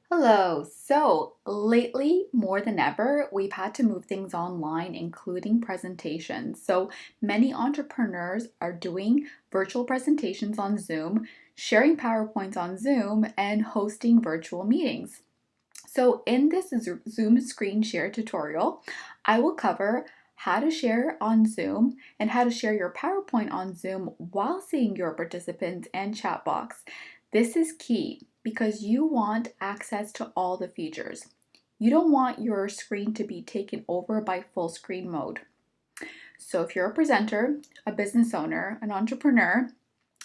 Hello. So lately, more than ever, we've had to move things online, including presentations. So many entrepreneurs are doing virtual presentations on Zoom, sharing PowerPoints on Zoom, and hosting virtual meetings. So in this Zoom screen share tutorial, I will cover how to share on Zoom and how to share your PowerPoint on Zoom while seeing your participants and chat box. This is key because you want access to all the features. You don't want your screen to be taken over by full screen mode. So if you're a presenter, a business owner, an entrepreneur,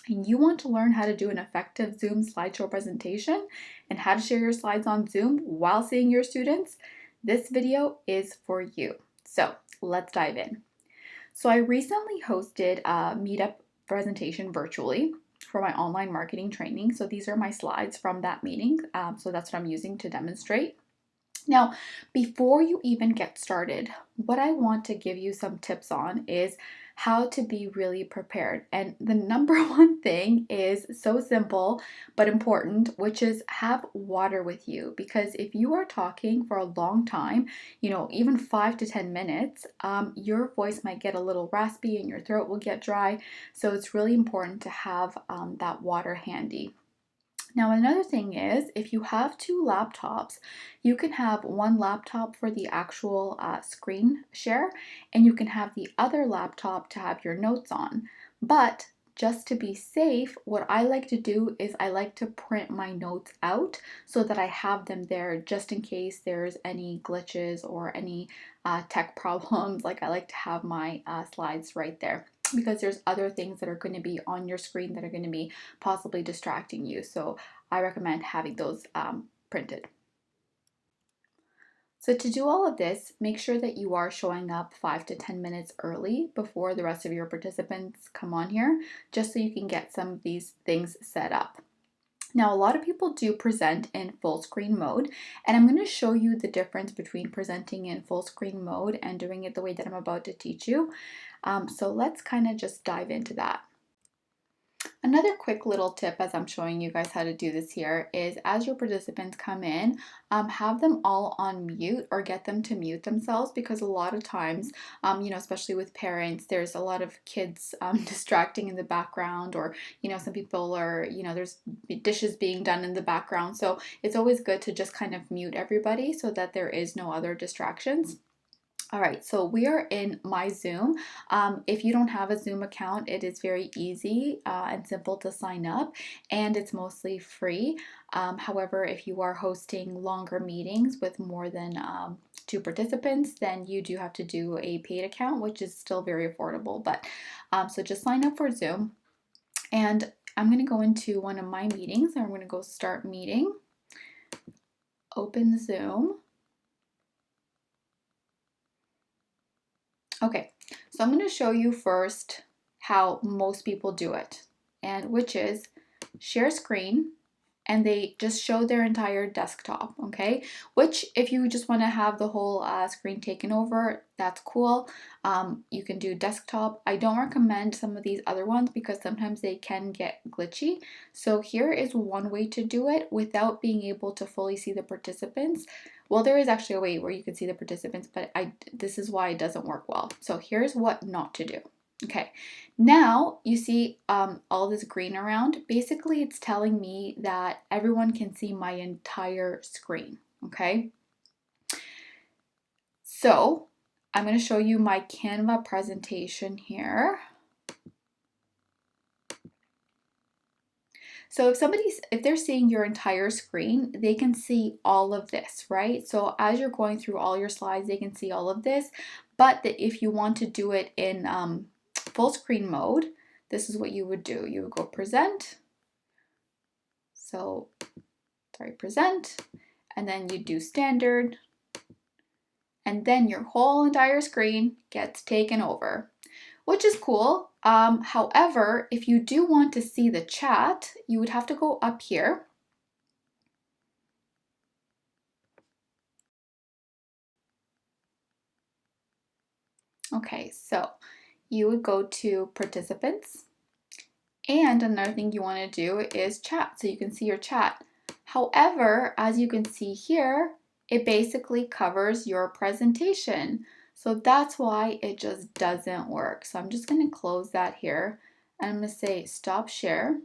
and you want to learn how to do an effective Zoom slideshow presentation and how to share your slides on Zoom while seeing your students, this video is for you. So let's dive in. So I recently hosted a meetup presentation virtually for my online marketing training. So these are my slides from that meeting. So that's what I'm using to demonstrate. Now, before you even get started, what I want to give you some tips on is how to be really prepared. And the number one thing is so simple but important, which is have water with you. Because if you are talking for a long time, even 5 to 10 minutes, your voice might get a little raspy and your throat will get dry. So it's really important to have that water handy. Now, another thing is if you have two laptops, you can have one laptop for the actual screen share, and you can have the other laptop to have your notes on. But just to be safe, what I like to do is I like to print my notes out so that I have them there just in case there's any glitches or any tech problems. Like I like to have my slides right there, because there's other things that are going to be on your screen that are going to be possibly distracting you. So I recommend having those printed. So to do all of this, make sure that you are showing up 5 to 10 minutes early before the rest of your participants come on here, just so you can get some of these things set up. Now, a lot of people do present in full screen mode, and I'm going to show you the difference between presenting in full screen mode and doing it the way that I'm about to teach you. So let's kind of just dive into that. Another quick little tip as I'm showing you guys how to do this here is as your participants come in, have them all on mute or get them to mute themselves, because a lot of times, especially with parents, there's a lot of kids distracting in the background, or, some people are, there's dishes being done in the background. So it's always good to just kind of mute everybody so that there is no other distractions. All right, so we are in my Zoom. If you don't have a Zoom account, it is very easy and simple to sign up, and it's mostly free. However, if you are hosting longer meetings with more than 2 participants, then you do have to do a paid account, which is still very affordable. But so just sign up for Zoom, and I'm going to go into one of my meetings, and I'm going to go start meeting, open Zoom. Okay, so I'm going to show you first how most people do it, and which is share screen, and they just show their entire desktop, okay? Which, if you just want to have the whole screen taken over, that's cool. You can do desktop. I don't recommend some of these other ones because sometimes they can get glitchy. So here is one way to do it without being able to fully see the participants. Well, there is actually a way where you can see the participants, but this is why it doesn't work well. So here's what not to do. Okay, now you see all this green around. Basically, it's telling me that everyone can see my entire screen, okay? So I'm going to show you my Canva presentation here. So if they're seeing your entire screen, they can see all of this, right? So as you're going through all your slides, they can see all of this. But if you want to do it in full screen mode, this is what you would do. You would go present. Present, and then you do standard, and then your whole entire screen gets taken over, which is cool. However, if you do want to see the chat, you would have to go up here. Okay, so you would go to participants, and another thing you want to do is chat, so you can see your chat. However, as you can see here, it basically covers your presentation. So that's why it just doesn't work. So I'm just going to close that here and I'm going to say stop share.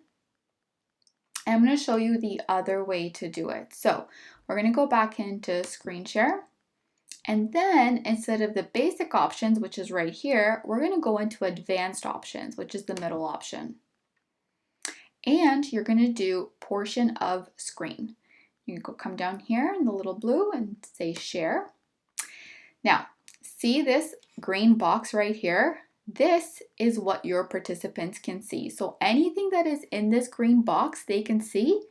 And I'm going to show you the other way to do it. So we're going to go back into screen share. And then instead of the basic options, which is right here, we're going to go into advanced options, which is the middle option. And you're going to do portion of screen. You can come down here in the little blue and say share. Now, see this green box right here? This is what your participants can see. So anything that is in this green box, they can see.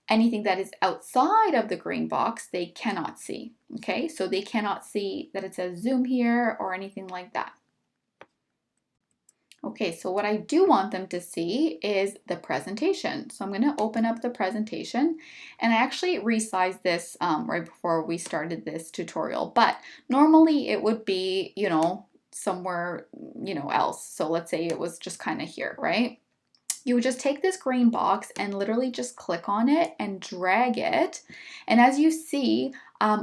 Anything that is outside of the green box, they cannot see. Okay, so they cannot see that it says Zoom here or anything like that. Okay, so what I do want them to see is the presentation. So I'm going to open up the presentation, and I actually resized this right before we started this tutorial, but normally it would be, somewhere, else. So let's say it was just kind of here, right? You would just take this green box and literally just click on it and drag it. And as you see,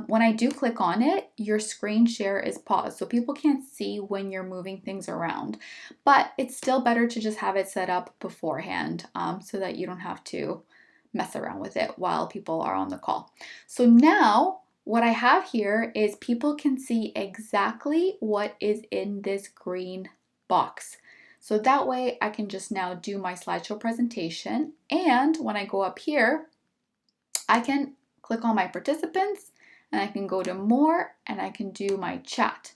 when I do click on it, your screen share is paused. So people can't see when you're moving things around. But it's still better to just have it set up beforehand so that you don't have to mess around with it while people are on the call. So now what I have here is people can see exactly what is in this green box. So that way I can just now do my slideshow presentation, and when I go up here, I can click on my participants and I can go to more and I can do my chat.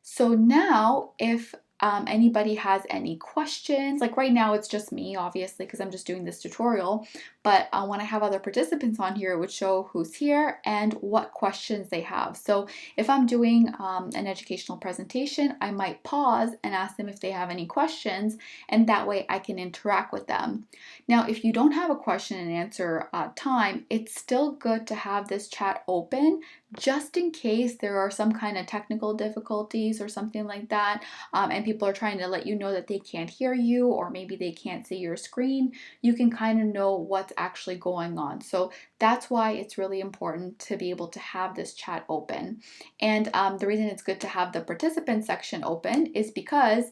So now if anybody has any questions, like right now it's just me, obviously, because I'm just doing this tutorial, but when I have other participants on here, it would show who's here and what questions they have. So if I'm doing an educational presentation, I might pause and ask them if they have any questions, and that way I can interact with them. Now, if you don't have a question and answer time, it's still good to have this chat open just in case there are some kind of technical difficulties or something like that, and people are trying to let you know that they can't hear you, or maybe they can't see your screen. You can kind of know what's actually going on. So that's why it's really important to be able to have this chat open. And the reason it's good to have the participant section open is because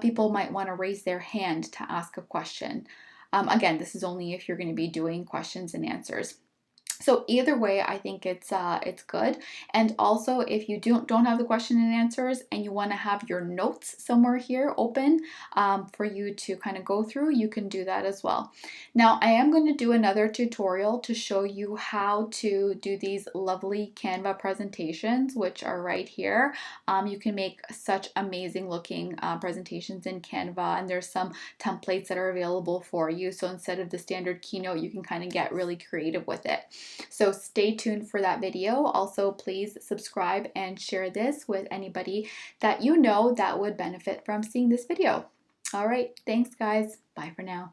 people might want to raise their hand to ask a question. Again, this is only if you're going to be doing questions and answers. So either way, I think it's good. And also, if you don't have the question and answers and you want to have your notes somewhere here open for you to kind of go through, you can do that as well. Now, I am going to do another tutorial to show you how to do these lovely Canva presentations, which are right here. You can make such amazing looking presentations in Canva, and there's some templates that are available for you. So instead of the standard keynote, you can kind of get really creative with it. So stay tuned for that video. Also, please subscribe and share this with anybody that you know that would benefit from seeing this video. All right, thanks guys. Bye for now.